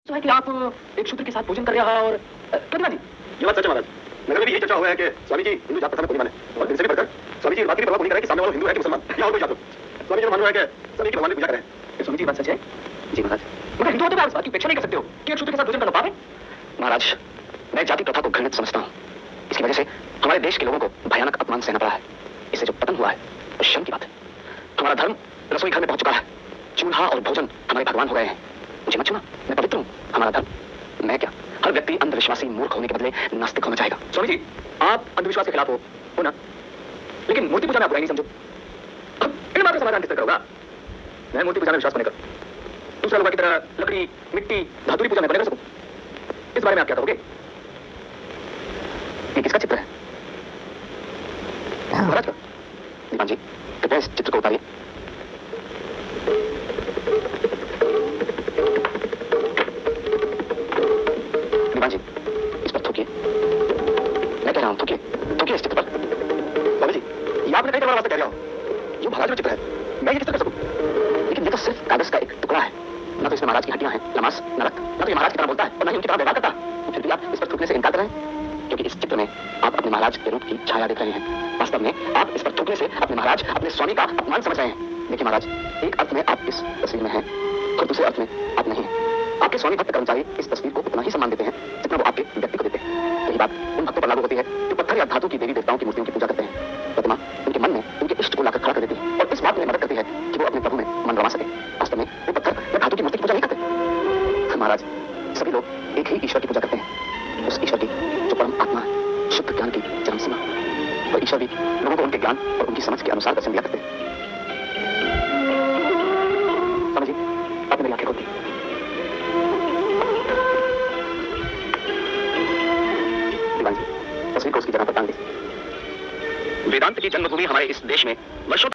तो है कि आप एक शूद्र के साथ भोजन कर रहा और कदमा जी। ये बात सच है महाराज। नगर में भी यही चर्चा हुआ है कि स्वामी जी हिंदू जात प्रथा में कोई माने और दिन से भी बढ़कर स्वामी जी बात की परवाह नहीं करे कि सामने वाला हिंदू है कि मुसलमान या और कोई जात हो। स्वामी जी का मानना है कि सभी के भगवान की पूजा करें। स्वामी जी बात सच है? जी महाराज। मगर हिंदू होते हुए आप इस बात की उपेक्षा नहीं कर सकते हो कि एक शूद्र के साथ भोजन करना पाप है? महाराज, मैं जाति प्रथा को घृणित समझता हूँ। इसकी वजह से हमारे देश के लोगों को भयानक अपमान सहना पड़ा है। इससे जो पतन हुआ है वो शर्म की बात है। हमारा धर्म रसोई घर में पहुंच चुका है। चूल्हा और भोजन हमारे भगवान हो गए हैं। मुझे मत छूना, मैं पवित्र हूँ। हमारा धर्म, मैं क्या, हर व्यक्ति अंधविश्वासी मूर्ख होने के बदले नास्तिक होना चाहेगा। स्वामी जी, आप अंधविश्वास के खिलाफ हो ना? लेकिन मूर्ति पूजा में आप बुराई नहीं समझो। इन बातों का समाधान किस तरह करोगा? मैं मूर्ति पूजा में विश्वास करने का दूसरा लोगों की तरह लकड़ी, मिट्टी, धातु की पूजा में बने कर सकूं। इस बारे में आप क्या करोगे? ये किसका चित्र है? महाराज का। दीवान जी, कृपया इस चित्र को उतारिए। दीवान जी, इस पर थूकिए। मैं कह रहा हूं थूकिए, थूकिए इस चित्र पर। स्वामी जी, ये आपने कई बार वास्ते कह रहा हो। ये महाराज में चित्र है, मैं ये किस तरह कर सकूं? लेकिन ये तो सिर्फ कागज का एक टुकड़ा है। ना तो इसमें महाराज की हड्डियां हैं, न मांस, न रक्त। ना तो ये महाराज की तरह बोलता है और ना ही उनकी तरह व्यवहार करता है। फिर भी आप इस पर थूकने से इनकार कर रहे हैं, क्योंकि इस चित्र में आप अपने महाराज के रूप की छाया देख रहे हैं। वास्तव में आप इस पर थूकने से अपने महाराज, अपने स्वामी का अपमान समझ रहे हैं। देखिए महाराज, एक अर्थ में आप इस तस्वीर में हैं और दूसरे अर्थ में आप नहीं हैं। आपके स्वामी भक्त कर्मचारी इस तस्वीर को उतना ही सम्मान देते हैं जितना वो आपके व्यक्ति को देते हैं। यही बात उन भक्तों पर लागू होती है जो पत्थर या धातु की देवी देवताओं की मूर्तियों की पूजा करते हैं। प्रतिमा उनके मन में उनके इष्ट को लाकर खड़ा कर देती है और इस बात में मदद करती है कि वो अपने प्रभु में मन रमा सके। वास्तव में वो पत्थर या धातु की मूर्ति की पूजा नहीं करते। महाराज, सभी लोग एक ही ईश्वर की पूजा करते हैं, उस ईश्वर की जो परम आत्मा है, शुद्ध ज्ञान की चरम सीमा। और ईश्वर भी लोगों को उनके ज्ञान और उनकी समझ के अनुसार दर्शन दिया करते हैं। समझिए, आपने मेरी आंखें खोल दी। दीवान जी, तस्वीर को उसकी जगह पर टांग दी। वेदांत की जन्मभूमि हमारे इस देश में वर्षों